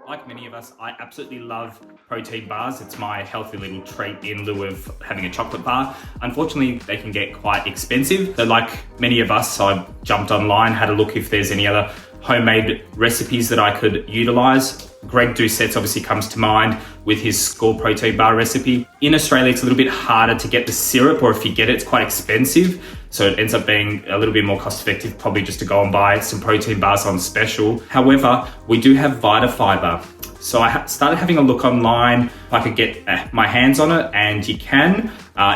Like many of us, I absolutely love protein bars. It's my healthy little treat in lieu of having a chocolate bar. Unfortunately, they can get quite expensive. So like many of us, I jumped online, had a look if there's any other homemade recipes that I could utilize. Greg Doucette obviously comes to mind with his Score protein bar recipe. In Australia, it's a little bit harder to get the syrup, or if you get it, it's quite expensive. So it ends up being a little bit more cost effective, probably just to go and buy some protein bars on special. However, we do have Vita Fibre. So I started having a look online if I could get my hands on it, and you can.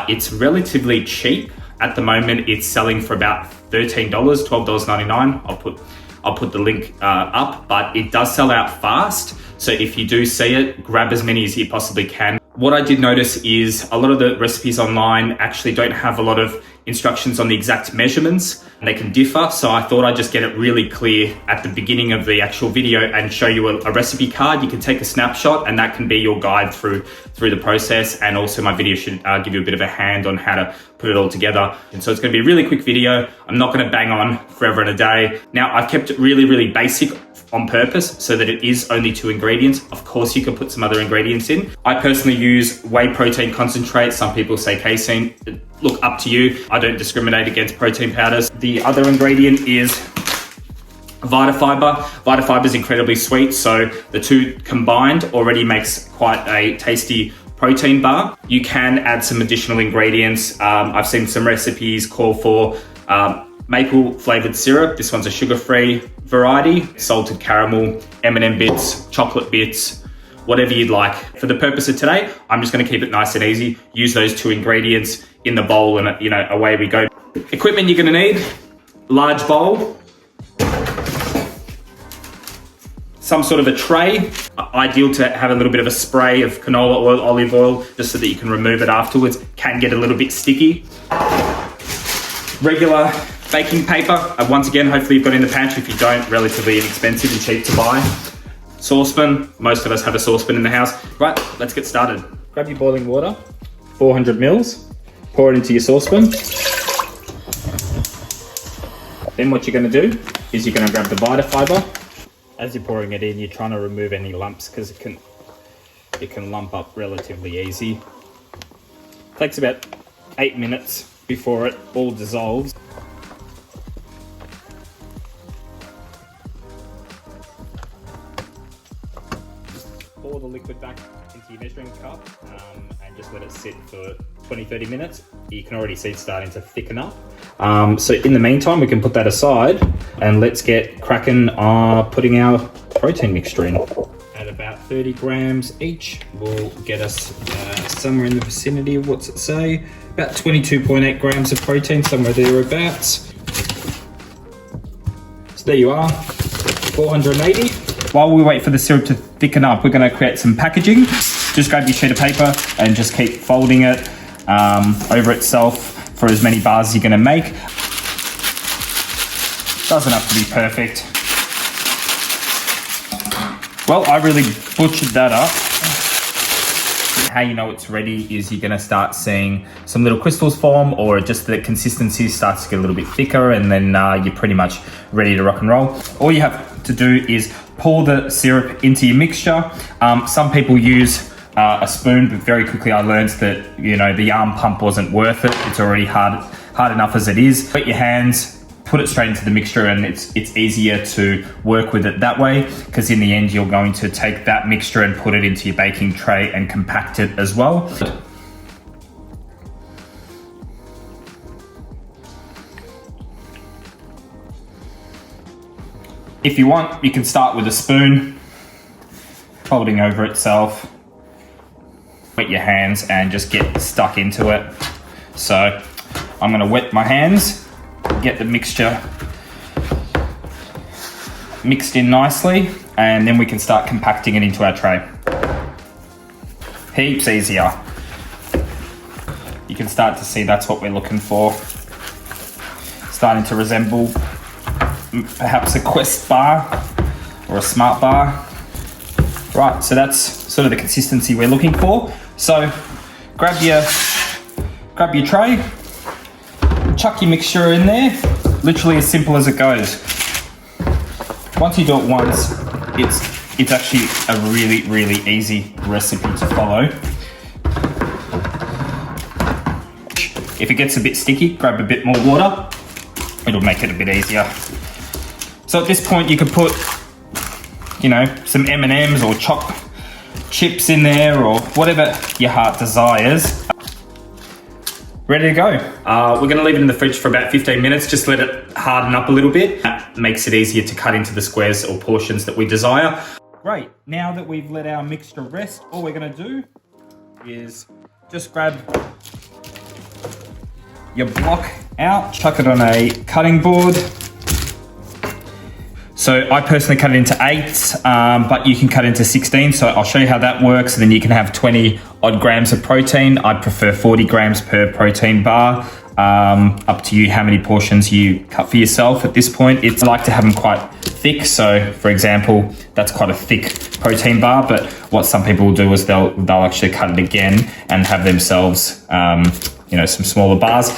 It's relatively cheap. At the moment, it's selling for about $13, $12.99. I'll put the link up, but it does sell out fast. So if you do see it, grab as many as you possibly can. What I did notice is a lot of the recipes online actually don't have a lot of instructions on the exact measurements, and they can differ. So I thought I'd just get it really clear at the beginning of the actual video and show you a recipe card. You can take a snapshot, and that can be your guide through the process. And also my video should give you a bit of a hand on how to put it all together. And so it's going to be a really quick video. I'm not going to bang on forever and a day. Now, I've kept it really, really basic on purpose so that it is only 2 ingredients. Of course, you can put some other ingredients in. I personally use whey protein concentrate. Some people say casein. Look, up to you. I don't discriminate against protein powders. The other ingredient is Vita Fibre. Vita Fibre is incredibly sweet, so the two combined already makes quite a tasty protein bar. You can add some additional ingredients. I've seen some recipes call for maple flavored syrup. This one's a sugar-free variety. Salted caramel, M&M bits, chocolate bits, whatever you'd like. For the purpose of today, I'm just going to keep it nice and easy. Use those 2 ingredients in the bowl, and away we go. Equipment you're going to need: large bowl, some sort of a tray. Ideal to have a little bit of a spray of canola oil, olive oil, just so that you can remove it afterwards. Can get a little bit sticky. Regular baking paper. Once again, hopefully you've got in the pantry. If you don't, relatively inexpensive and cheap to buy. Saucepan. Most of us have a saucepan in the house. Right, let's get started. Grab your boiling water, 400 mils. Pour it into your saucepan. Then what you're going to do is you're going to grab the Vita Fibre. As you're pouring it in, you're trying to remove any lumps, because it can lump up relatively easy. Takes about 8 minutes before it all dissolves. Pour the liquid back into your measuring cup and just let it sit for 20-30 minutes. You can already see it's starting to thicken up. So in the meantime, we can put that aside and let's get cracking putting our protein mixture in. At about 30 grams each will get us somewhere in the vicinity of, what's it say? About 22.8 grams of protein, somewhere thereabouts. So there you are, 480. While we wait for the syrup to thicken up, we're going to create some packaging. Just grab your sheet of paper and just keep folding it over itself for as many bars as you're going to make. Doesn't have to be perfect. Well, I really butchered that up. How you know it's ready is you're going to start seeing some little crystals form, or just the consistency starts to get a little bit thicker, and then you're pretty much ready to rock and roll. All you have to do is pour the syrup into your mixture. Some people use a spoon, but very quickly I learned that the arm pump wasn't worth it. It's already hard enough as it is. Put your hands, put it straight into the mixture, and it's easier to work with it that way, because in the end you're going to take that mixture and put it into your baking tray and compact it as well. If you want, you can start with a spoon, folding over itself. Wet your hands and just get stuck into it. So I'm going to wet my hands, get the mixture mixed in nicely, and then we can start compacting it into our tray. Heaps easier. You can start to see that's what we're looking for. Starting to resemble perhaps a Quest bar or a Smart bar. Right, so that's sort of the consistency we're looking for. So grab your tray, chuck your mixture in there, literally as simple as it goes. Once you do it once, it's it's actually a really, really easy recipe to follow. If it gets a bit sticky, grab a bit more water. It'll make it a bit easier. So at this point, you could put, you know, some M&Ms or choc chips in there or whatever your heart desires. Ready to go. We're gonna leave it in the fridge for about 15 minutes, just let it harden up a little bit. That makes it easier to cut into the squares or portions that we desire. Great, now that we've let our mixture rest, all we're gonna do is just grab your block out, chuck it on a cutting board. So I personally cut it into 8, but you can cut into 16. So I'll show you how that works. And then you can have 20 odd grams of protein. I prefer 40 grams per protein bar. Up to you how many portions you cut for yourself. At this point, I like to have them quite thick. So for example, that's quite a thick protein bar, but what some people will do is they'll actually cut it again and have themselves, you know, some smaller bars.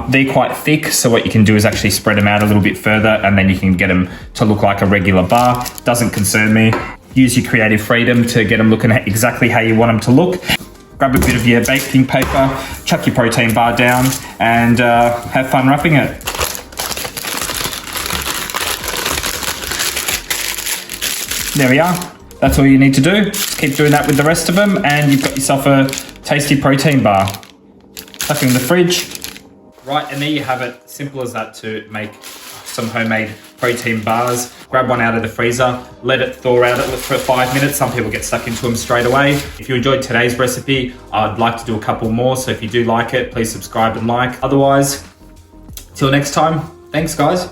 They're quite thick, so what you can do is actually spread them out a little bit further and then you can get them to look like a regular bar. Doesn't concern me. Use your creative freedom to get them looking at exactly how you want them to look. Grab a bit of your baking paper, chuck your protein bar down and have fun wrapping it. There we are. That's all you need to do. Just keep doing that with the rest of them and you've got yourself a tasty protein bar. Tuck it in the fridge. Right, and there you have it. Simple as that to make some homemade protein bars. Grab one out of the freezer, let it thaw out for 5 minutes. Some people get stuck into them straight away. If you enjoyed today's recipe, I'd like to do a couple more. So if you do like it, please subscribe and like. Otherwise, till next time, thanks guys.